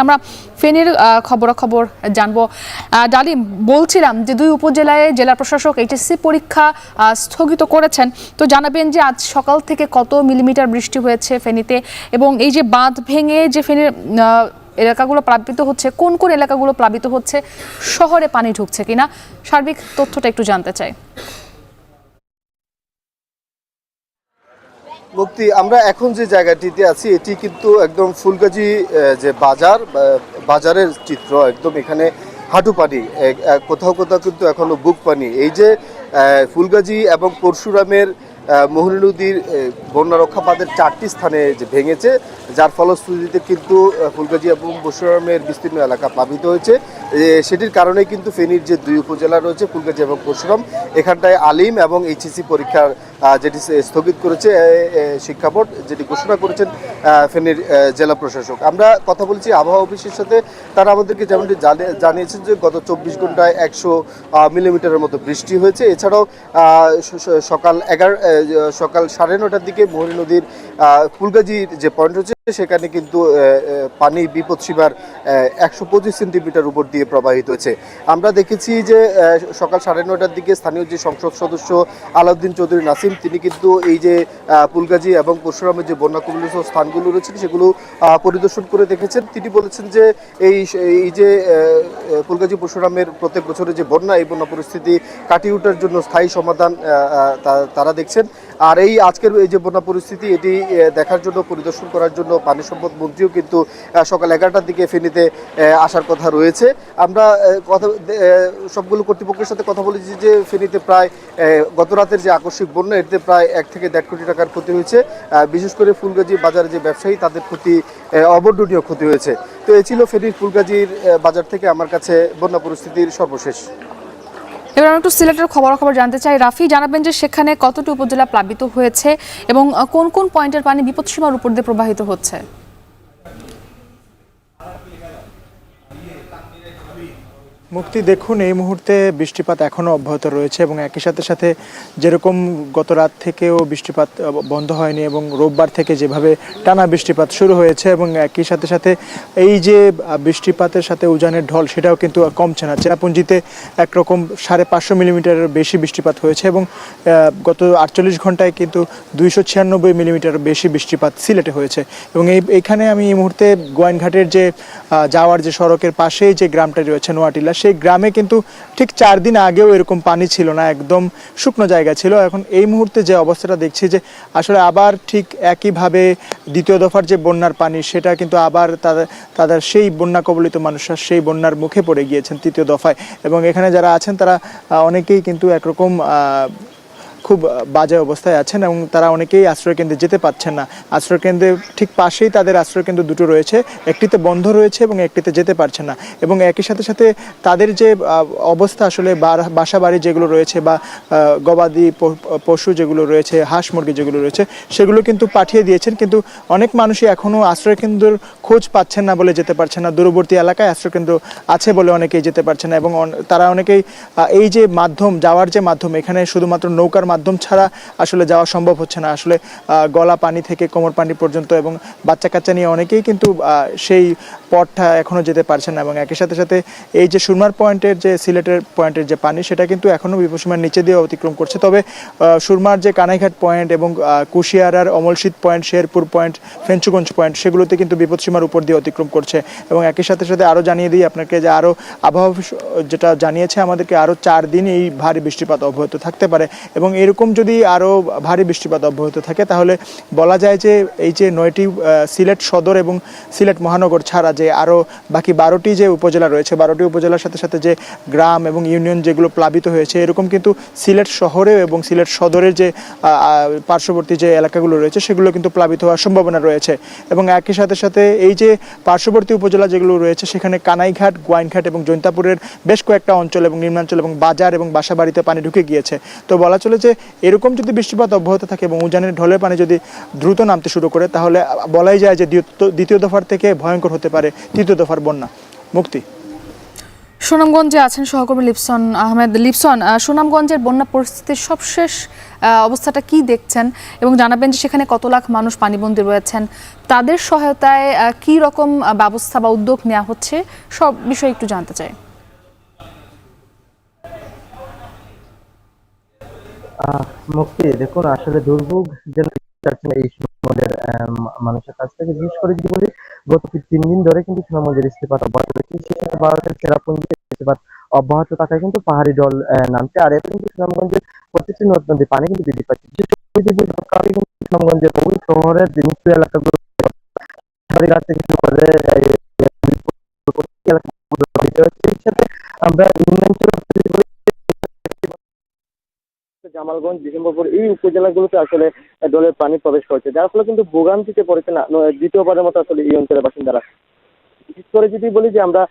আমরা ফেনীর খবরাখবর জানবো। ডালিম, বলছিলাম যে দুই উপজেলায় জেলা প্রশাসক এইচএসসি পরীক্ষা স্থগিত করেছেন। তো জানাবেন যে আজ সকাল থেকে কত মিলিমিটার বৃষ্টি হয়েছে ফেনীতে, এবং এই যে বাঁধ ভেঙে যে ফেনীর এলাকাগুলো প্লাবিত হচ্ছে, কোন কোন এলাকাগুলো প্লাবিত হচ্ছে, শহরে পানি ঢুকছে কিনা, সার্বিক তথ্যটা একটু জানতে চাই। মুক্তি, আমরা এখন যে জায়গাটিতে আছি এটি কিন্তু একদম ফুলগাজী যে বাজারের চিত্র। একদম এখানে হাঁটু পানি, কোথাও কোথাও কিন্তু এখনো বুক পানি। এই যে ফুলগাজী এবং পরশুরামের মোহনী নদীর বন্যা রক্ষা বাঁধের 4টি স্থানে যে ভেঙেছে, যার ফলশ্রুতিতে কিন্তু ফুলগাজী এবং পরশুরামের বিস্তীর্ণ এলাকা প্লাবিত হয়েছে। সেটির কারণে কিন্তু ফেনীর যে দুই উপজেলা রয়েছে ফুলগাজী এবং পরশুরাম, এখানটায় আলিম এবং এইচএসসি পরীক্ষার যেটি স্থগিত করেছে শিক্ষা বোর্ড, যেটি ঘোষণা করেছেন ফেনীর জেলা প্রশাসক। আমরা কথা বলছি আবহাওয়া অফিসের সাথে। তারা আমাদেরকে যেমনটি জানিয়েছেন যে গত 24 ঘন্টায় 100 মিলিমিটারের মতো বৃষ্টি হয়েছে। এছাড়াও সকাল 9:30টার দিকে মোহনী নদীর ফুলগাজীর যে পয়েন্ট হচ্ছে সেখানে কিন্তু পানি বিপদসীমার 125 সেন্টিমিটার উপর দিয়ে প্রবাহিত হয়েছে। আমরা দেখেছি যে সকাল 9:30টার দিকে স্থানীয় যে সংসদ সদস্য আলাউদ্দিন চৌধুরী নাসিম, তিনি কিন্তু এই যে ফুলগাজী এবং পরশুরামের যে বন্যা কবলিত স্থানগুলো রয়েছে সেগুলো পরিদর্শন করে দেখেছেন। তিনি বলেছেন যে এই যে ফুলগাজী পরশুরামের প্রত্যেক বছরের যে বন্যা, এই বন্যা পরিস্থিতি কাটিয়ে ওঠার জন্য স্থায়ী সমাধান তারা দেখছেন। আর এই আজকের এই যে বন্যা পরিস্থিতি, এটি দেখার জন্য, পরিদর্শন করার জন্য পানি সম্পদ মন্ত্রীও কিন্তু সকাল 11টার দিকে ফেনীতে আসার কথা রয়েছে। আমরা সবগুলো কর্তৃপক্ষের সাথে কথা বলেছি যে ফেনীতে প্রায় গত রাতের যে আকস্মিক বন্যা, এতে প্রায় 1 থেকে 1.5 কোটি টাকার ক্ষতি হয়েছে। বিশেষ করে ফুলগাজী বাজারে যে ব্যবসায়ী, তাদের ক্ষতি অবর্ণনীয় ক্ষতি হয়েছে। তো এ ছিল ফেনীর ফুলগাজীর বাজার থেকে আমার কাছে বন্যা পরিস্থিতির সর্বশেষ। এবার আমি একটু সিলেটের খবর জানতে চাই। রাফি, জানাবেন যে সেখানে কতটি উপজেলা প্লাবিত হয়েছে এবং কোন কোন পয়েন্টের পানি বিপদসীমার উপর দিয়ে প্রবাহিত হচ্ছে? মুক্তি, দেখুন এই মুহূর্তে বৃষ্টিপাত এখনও অব্যাহত রয়েছে এবং একই সাথে যেরকম গত রাত থেকেও বৃষ্টিপাত বন্ধ হয়নি এবং রোববার থেকে যেভাবে টানা বৃষ্টিপাত শুরু হয়েছে, এবং একই সাথে এই যে বৃষ্টিপাতের সাথে উজানের ঢল, সেটাও কিন্তু কমছে না। চেরাপুঞ্জিতে একরকম 550 মিলিমিটারের বেশি বৃষ্টিপাত হয়েছে এবং গত 48 ঘন্টায় কিন্তু 296 মিলিমিটার বেশি বৃষ্টিপাত সিলেটে হয়েছে। এবং এইখানে আমি এই মুহূর্তে গোয়াইনঘাটের যে যাওয়ার যে সড়কের পাশেই যে গ্রামটা রয়েছে নোয়াটিলা, সেই গ্রামে কিন্তু ঠিক 4 দিন আগেও এরকম পানি ছিল না, একদম শুকনো জায়গা ছিল। এখন এই মুহূর্তে যে অবস্থাটা দেখছি যে আসলে আবার ঠিক একইভাবে দ্বিতীয় দফার যে বন্যার পানি, সেটা কিন্তু আবার তাদের সেই বন্যা কবলিত মানুষরা সেই বন্যার মুখে পড়ে গিয়েছেন তৃতীয় দফায়। এবং এখানে যারা আছেন তারা অনেকেই কিন্তু একরকম খুব বাজে অবস্থায় আছেন এবং তারা অনেকেই আশ্রয়কেন্দ্রে যেতে পারছেন না। আশ্রয়কেন্দ্রের ঠিক পাশেই তাদের আশ্রয়কেন্দ্র দুটো রয়েছে, একটিতে বন্ধ রয়েছে এবং একটিতে যেতে পারছেন না। এবং একই সাথে তাদের যে অবস্থা, আসলে বাসা বাড়ি যেগুলো রয়েছে বা গবাদি পশু যেগুলো রয়েছে, হাঁস মুরগি যেগুলো রয়েছে, সেগুলো কিন্তু পাঠিয়ে দিয়েছেন, কিন্তু অনেক মানুষই এখনও আশ্রয়কেন্দ্রের খোঁজ পাচ্ছেন না বলে যেতে পারছেন না। দূরবর্তী এলাকায় আশ্রয়কেন্দ্র আছে বলে অনেকেই যেতে পারছেন না এবং তারা অনেকেই এই যে যাওয়ার যে মাধ্যম, এখানে শুধুমাত্র নৌকার মাধ্যম ছাড়া আসলে যাওয়া সম্ভব হচ্ছে না। আসলে গলা পানি থেকে কোমর পানি পর্যন্ত এবং বাচ্চা কাচ্চা নিয়ে অনেকেই কিন্তু সেই পথটা এখনও যেতে পারছেন না। এবং একই সাথে এই যে সুরমার পয়েন্টের যে সিলেটের পয়েন্টের যে পানি, সেটা কিন্তু এখনও বিপদসীমার নিচে দিয়ে অতিক্রম করছে। তবে সুরমার যে কানাইঘাট পয়েন্ট এবং কুশিয়ারার Amalshid point, Sherpur point, Fenchuganj point, সেগুলোতে কিন্তু বিপদসীমার উপর দিয়ে অতিক্রম করছে। এবং একই সাথে আরও জানিয়ে দিই আপনাকে যে আরও আবহাওয়া অফিস যেটা জানিয়েছে আমাদেরকে, আরও 4 দিন এই ভারী বৃষ্টিপাত অব্যাহত থাকতে পারে। এবং এরকম যদি আরও ভারী বৃষ্টিপাত অব্যাহত থাকে, তাহলে বলা যায় যে এই যে 9টি সিলেট সদর এবং সিলেট মহানগর ছাড়া যে আরও বাকি 12টি যে উপজেলা রয়েছে, 12টি উপজেলার সাথে যে গ্রাম এবং ইউনিয়ন যেগুলো প্লাবিত হয়েছে, এরকম কিন্তু সিলেট শহরে এবং সিলেট সদরের যে পার্শ্ববর্তী যে এলাকাগুলো রয়েছে, সেগুলো কিন্তু প্লাবিত হওয়ার সম্ভাবনা রয়েছে। এবং একই সাথে এই যে পার্শ্ববর্তী উপজেলা যেগুলো রয়েছে, সেখানে কানাইঘাট, গোয়াইনঘাট এবং জৈন্তাপুরের বেশ কয়েকটা অঞ্চল এবং নিম্নাঞ্চল এবং বাজার এবং বাসা বাড়িতে পানি ঢুকে গিয়েছে। তো বলা চলে যে এরকম যদি বৃষ্টিপাত অব্যাহত থাকে এবং উজানের ঢলের পানি যদি দ্রুত নামতে শুরু করে, তাহলে বলাই যায় যে দ্বিতীয় দফার থেকে ভয়ঙ্কর হতে পারে তৃতীয় দফার বন্যা। মুক্তি। সুনামগঞ্জে আছেন সহকর্মী লিপসন আহমেদ। লিপসন, সুনামগঞ্জের বন্যা পরিস্থিতির সবশেষ অবস্থাটা কি দেখছেন এবং জানাবেন যে সেখানে কত লাখ মানুষ পানিবন্দী রয়েছেন, তাদের সহায়তায় কি রকম ব্যবস্থা বা উদ্যোগ নেওয়া হচ্ছে, সব বিষয়ে একটু জানতে চাই। মুক্তি দেখুন, আসলে দুর্ভোগ যেন যাচ্ছেন এই সুনামগঞ্জের মানুষের কাছ থেকে। বিশেষ করে যদি বলি, গত 3 দিন ধরে কিন্তু সুনামগঞ্জের বৃষ্টিপাত অব্যাহত রয়েছে। সেই সাথে ভারতের চেরাপুঞ্জিতে বৃষ্টিপাত অব্যাহত থাকায় কিন্তু পাহাড়ি জল নামছে, আর এতে কিন্তু সুনামগঞ্জের প্রতিটি নদ নদীর পানি কিন্তু বৃদ্ধি পাচ্ছে। বিশেষ করে যদি বলি, সকালে কিন্তু সুনামগঞ্জের বহু শহরের যে নিচু এলাকাগুলো ফেরিঘাট থেকে শুরু করে প্রতিটি এলাকা প্রভাবিত হচ্ছে। এর সাথে আমরা নিম্নাঞ্চলের কথা যদি বলি, জামালগঞ্জ, বিশম্বরপুর এই উপজেলাগুলোতে আসলে জলের পানি প্রবেশ করছে, যার ফলে কিন্তু ভোগান্তিতে পড়েছে না দ্বিতীয়বারের মতো আসলে এই অঞ্চলের বাসিন্দারা। বিশেষ করে যদি বলি যে আমরা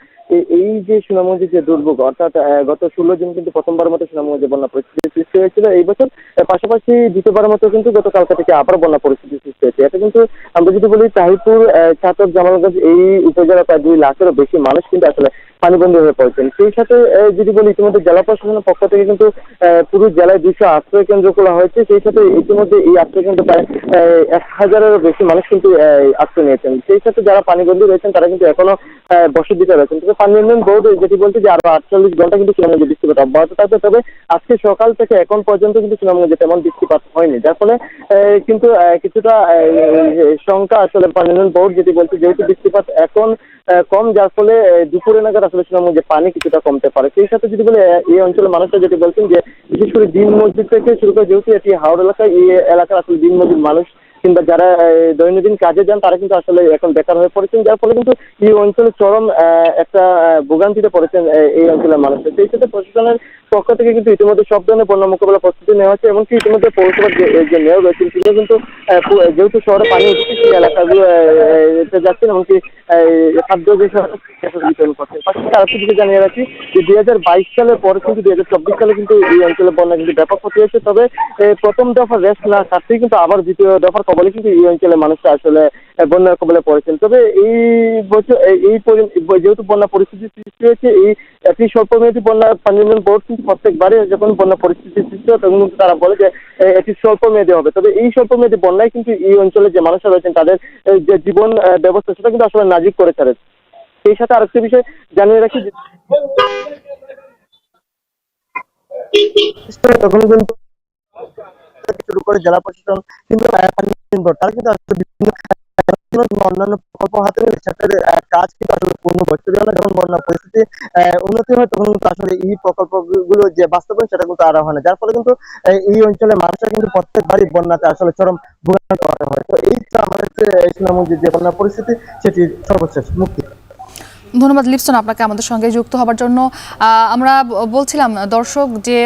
এই যে সুনামগঞ্জের যে দুর্ভোগ, অর্থাৎ গত 16 জুন কিন্তু প্রথমবারের মতো সুনামগঞ্জে বন্যা পরিস্থিতি সৃষ্টি হয়েছিল এই বছর, পাশাপাশি দ্বিতীয়বারের মতো কিন্তু গতকালকে থেকে আবার বন্যা পরিস্থিতি সৃষ্টি হয়েছে। এটা কিন্তু আমরা যদি বলি তাহিরপুর, ছাতক, জামালগঞ্জ এই উপজেলা প্রায় 2 লাখেরও বেশি মানুষ কিন্তু আসলে পানিবন্দী হয়ে পড়েছেন। সেই সাথে যদি বলি, ইতিমধ্যে জেলা প্রশাসনের পক্ষ থেকে কিন্তু পুরো জেলায় 200 আশ্রয় কেন্দ্র খোলা হয়েছে। সেই সাথে ইতিমধ্যে এই আশ্রয় কেন্দ্র প্রায় 1000-এরও বেশি মানুষ কিন্তু আশ্রয় নিয়েছেন। সেই সাথে যারা পানিবন্দী রয়েছেন তারা কিন্তু এখনো বসতিতে রয়েছেন। তবে পানি উন্নয়ন বোর্ড যেটি বলছে যে আরো 48 ঘন্টা কিন্তু সুনামগঞ্জে বৃষ্টিপাত অব্যাহত থাকবে। তবে আজকে সকাল থেকে এখন পর্যন্ত কিন্তু সুনামগঞ্জে তেমন বৃষ্টিপাত হয়নি, যার ফলে কিন্তু কিছুটা শঙ্কা আসলে পানি উন্নয়ন বোর্ড যেটি বলছে, যেহেতু বৃষ্টিপাত এখন কম, যার ফলে দুপুরে নাগাদ আসলে সুনামগঞ্জে পানি কিছুটা কমতে পারে। সেই সাথে যদি বলে, এই অঞ্চলের মানুষরা যেটি বলছেন যে বিশেষ করে দিন মজুর থেকে শুরু করে, যেহেতু এটি হাওড় এলাকা, এই এলাকার আসলে দিন মজুর মানুষ কিংবা যারা দৈনন্দিন কাজে যান তারা কিন্তু আসলে এখন বেকার হয়ে পড়েছেন, যার ফলে কিন্তু এই অঞ্চলে চরম একটা ভোগান্তিতে পড়েছেন এই অঞ্চলের মানুষরা। সেই সাথে প্রশাসনের পক্ষ থেকে কিন্তু ইতিমধ্যে সব ধরনের বন্যা মোকাবেলা প্রস্তুতি নেওয়া হচ্ছে, এমনকি ইতিমধ্যে পৌরসভার যে মেয়র রয়েছেন তিনি কিন্তু যেহেতু শহরে পানি উঠছে সেই এলাকাগুলো যাচ্ছেন, এমনকি খাদ্য বিতরণ করছেন। পাশাপাশি আরেকটি দিকে জানিয়ে রাখি যে 2022 সালের পরে কিন্তু 2024 সালে কিন্তু এই অঞ্চলে বন্যা কিন্তু ব্যাপক ক্ষতি হয়েছে। তবে প্রথম দফা রেস্ট না কাটতেই কিন্তু আবার দ্বিতীয় দফার কবলে কিন্তু এই অঞ্চলের মানুষরা আসলে বন্যার কবলে পড়েছেন। তবে এই বছর যেহেতু বন্যা পরিস্থিতি সৃষ্টি হয়েছে, এই একটি স্বল্পমেয়াদী বন্যা পানি উন্নয়ন বোর্ড কিন্তু প্রত্যেকবারে যখন বন্যা পরিস্থিতি সৃষ্টি হয় তখন কিন্তু তারা বলে যে এটি স্বল্পমেয়াদী হবে। তবে এই স্বল্পমেয়াদী বন্যায় কিন্তু এই অঞ্চলে যে মানুষরা রয়েছেন তাদের যে জীবন ব্যবস্থা সেটা কিন্তু আসলে নাজুক করে ছাড়ে। সেই সাথে আরেকটি বিষয় জানিয়ে রাখি, তখন কিন্তু শুরু করে জেলা প্রশাসন কিন্তু তারা কিন্তু আসলে বিভিন্ন অন্যান্য প্রকল্প হাতে নিয়ে সেটার কাজ কিন্তু আসলে পূর্ণ করছে না। যখন বন্যা পরিস্থিতি উন্নতি হয় তখন কিন্তু আসলে এই প্রকল্পগুলো যে বাস্তবায়ন সেটা কিন্তু আর হয় না, যার ফলে কিন্তু এই অঞ্চলের মানুষরা কিন্তু প্রত্যেকবারই বন্যাতে আসলে চরম ভোগান্তি হতে হয়। তো এই আমাদের সুনামগঞ্জের যে বন্যা পরিস্থিতি সেটি সর্বশেষ। মুক্তি। ধন্যবাদ লিপসন আপনাকে আমাদের সঙ্গে যুক্ত হবার জন্য। আমরা বলছিলাম দর্শক যে